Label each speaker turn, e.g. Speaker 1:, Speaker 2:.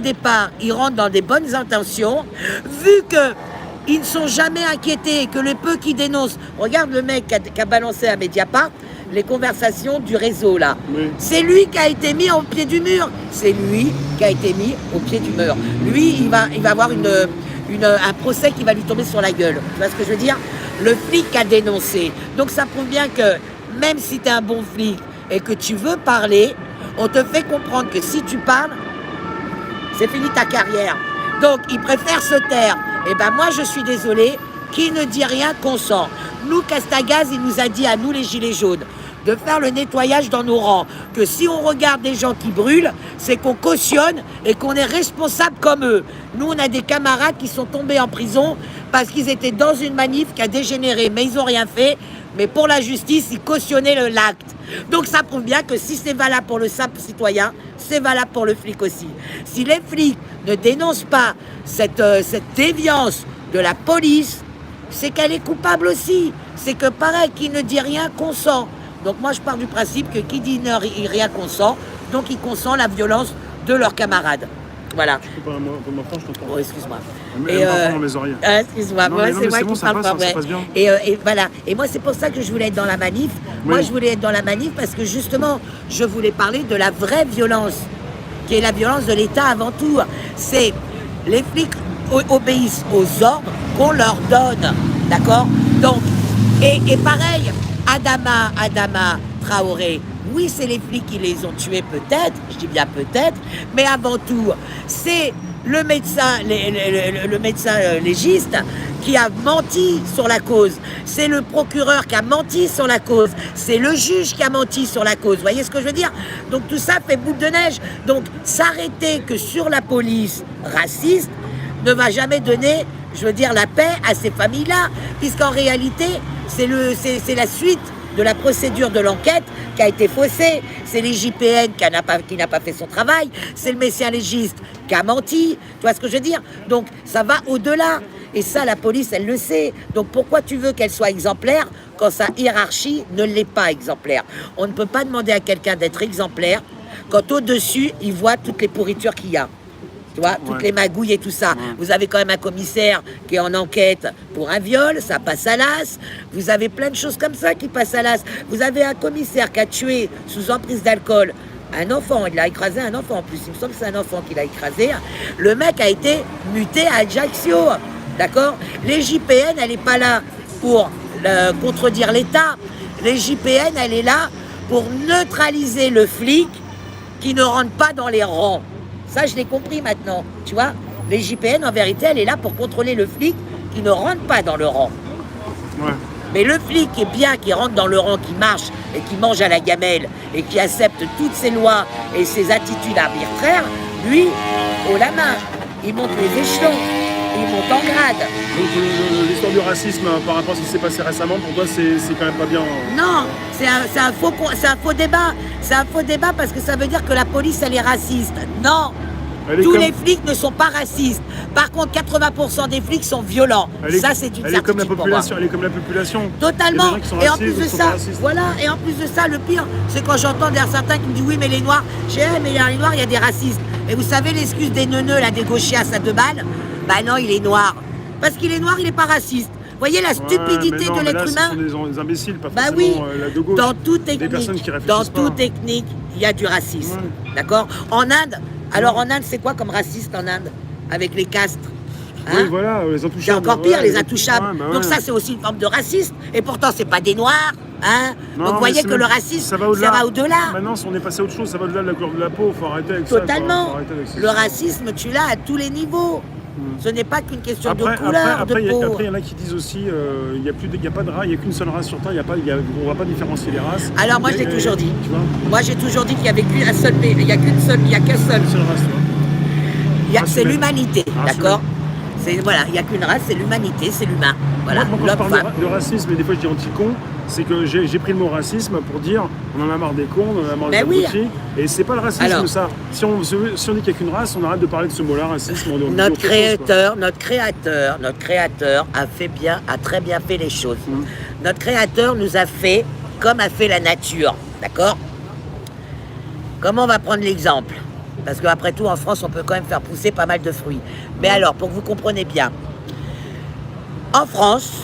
Speaker 1: départ, ils rentrent dans des bonnes intentions, vu que ils ne sont jamais inquiétés et que le peu qui dénoncent, regarde le mec qui a balancé à Mediapart les conversations du réseau là. Oui. C'est lui qui a été mis au pied du mur. C'est lui qui a été mis au pied du mur. Lui, il va avoir un procès qui va lui tomber sur la gueule. Tu vois ce que je veux dire? Le flic a dénoncé. Donc ça prouve bien que même si tu es un bon flic et que tu veux parler, on te fait comprendre que si tu parles, c'est fini ta carrière. Donc il préfère se taire. Et ben moi je suis désolé, qui ne dit rien consent. Nous, Castagaz, il nous a dit à nous les gilets jaunes de faire le nettoyage dans nos rangs. Que si on regarde des gens qui brûlent, c'est qu'on cautionne et qu'on est responsable comme eux. Nous, on a des camarades qui sont tombés en prison parce qu'ils étaient dans une manif qui a dégénéré, mais ils n'ont rien fait. Mais pour la justice, ils cautionnaient l'acte. Donc ça prouve bien que si c'est valable pour le simple citoyen, c'est valable pour le flic aussi. Si les flics ne dénoncent pas cette déviance de la police, c'est qu'elle est coupable aussi. C'est que pareil, qui ne dit rien consent. Donc moi je pars du principe que qui dit rien consent, donc il consent la violence de leurs camarades. Voilà.
Speaker 2: Je peux pas ma frange, je t'entends.
Speaker 1: Oh, excuse-moi.
Speaker 2: Dans mes oreilles.
Speaker 1: Excuse-moi, moi c'est moi qui parle pas vrai. Et voilà. Et moi c'est pour ça que je voulais être dans la manif. Oui. Moi je voulais être dans la manif parce que justement je voulais parler de la vraie violence, qui est la violence de l'État avant tout. C'est les flics obéissent aux ordres qu'on leur donne, d'accord? Donc, et pareil, Adama Traoré, oui, c'est les flics qui les ont tués peut-être, je dis bien peut-être, mais avant tout, c'est le médecin légiste qui a menti sur la cause, c'est le procureur qui a menti sur la cause, c'est le juge qui a menti sur la cause, vous voyez ce que je veux dire? Donc tout ça fait boule de neige, donc s'arrêter que sur la police raciste ne va jamais donner, je veux dire, la paix à ces familles-là, puisqu'en réalité, c'est la suite de la procédure de l'enquête qui a été faussée. C'est l'IGPN qui n'a pas fait son travail, c'est le médecin légiste qui a menti, tu vois ce que je veux dire? Donc ça va au-delà, et ça la police elle le sait. Donc pourquoi tu veux qu'elle soit exemplaire quand sa hiérarchie ne l'est pas exemplaire? On ne peut pas demander à quelqu'un d'être exemplaire quand au-dessus il voit toutes les pourritures qu'il y a. Tu vois, toutes les magouilles et tout ça. Vous avez quand même un commissaire qui est en enquête pour un viol, ça passe à l'as. Vous avez plein de choses comme ça qui passent à l'as. Vous avez un commissaire qui a tué sous emprise d'alcool un enfant, il a écrasé un enfant en plus, il me semble que c'est un enfant qu'il a écrasé. Le mec a été muté à Ajaccio, d'accord? Les JPN, elle n'est pas là pour contredire l'État. Les JPN, elle est là pour neutraliser le flic qui ne rentre pas dans les rangs. Ça, je l'ai compris maintenant, tu vois. Les JPN, en vérité, elle est là pour contrôler le flic qui ne rentre pas dans le rang. Ouais. Mais le flic qui est bien, qui rentre dans le rang, qui marche et qui mange à la gamelle et qui accepte toutes ces lois et ces attitudes arbitraires, lui, haut la main, il monte les échelons, il monte en grade.
Speaker 2: Donc l'histoire du racisme par rapport à ce qui s'est passé récemment, pour toi, c'est quand même pas bien.
Speaker 1: Non, c'est un faux débat. C'est un faux débat parce que ça veut dire que la police, elle est raciste. Non. Les flics ne sont pas racistes. Par contre, 80% des flics sont violents. Ça, c'est une certitude
Speaker 2: comme la population,
Speaker 1: pour moi.
Speaker 2: Elle est comme la population.
Speaker 1: Totalement. Et en plus de ça, voilà. Et en plus de ça, le pire, c'est quand j'entends certains qui me disent oui, mais les Noirs. J'ai dit, mais les Noirs, il y a des racistes. Et vous savez l'excuse des neuneux, là, des gauchias à 2 balles? Bah non, il est noir. Parce qu'il est noir, il n'est pas raciste. Vous voyez la stupidité de l'être humain?
Speaker 2: Ce sont des imbéciles, pas
Speaker 1: bah
Speaker 2: forcément
Speaker 1: oui.
Speaker 2: La de gauche.
Speaker 1: Dans toute technique, il y a du racisme. Ouais. D'accord? En Inde, alors en Inde, c'est quoi comme raciste en Inde? Avec les castes.
Speaker 2: Hein? Oui, voilà, les intouchables.
Speaker 1: C'est encore pire, les intouchables. Donc ça, c'est aussi une forme de racisme. Et pourtant, c'est pas des noirs. Hein? Donc vous voyez que le racisme, ça va au-delà.
Speaker 2: Maintenant, on est passé à autre chose, ça va au-delà de la couleur de la peau. Il faut arrêter avec
Speaker 1: Totalement.
Speaker 2: ça. Totalement.
Speaker 1: Le racisme, tu l'as à tous les niveaux. Ce n'est pas qu'une question de couleur, de peau.
Speaker 2: Après, il y en a qui disent aussi il n'y a pas de race, il n'y a qu'une seule race sur Terre, on ne va pas différencier les races.
Speaker 1: Alors moi, je l'ai toujours dit. Tu vois, moi, j'ai toujours dit qu'il n'y avait qu'un seul pays, il n'y a qu'une seule
Speaker 2: race.
Speaker 1: C'est l'humanité, d'accord? Voilà, il n'y a qu'une race, c'est l'humanité, c'est l'humain. Voilà.
Speaker 2: Moi, quand je parle de racisme, et des fois je dis anti-con, c'est que j'ai pris le mot racisme pour dire on en a marre des cons, on en a marre des abrutis, et c'est pas le racisme. Alors, ça. Si on dit qu'il n'y a qu'une race, on arrête de parler de ce mot-là, racisme.
Speaker 1: Notre créateur a très bien fait les choses. Notre créateur nous a fait comme a fait la nature, d'accord? Comment on va prendre l'exemple? Parce qu'après tout, en France, on peut quand même faire pousser pas mal de fruits. Mais alors, pour que vous compreniez bien, en France,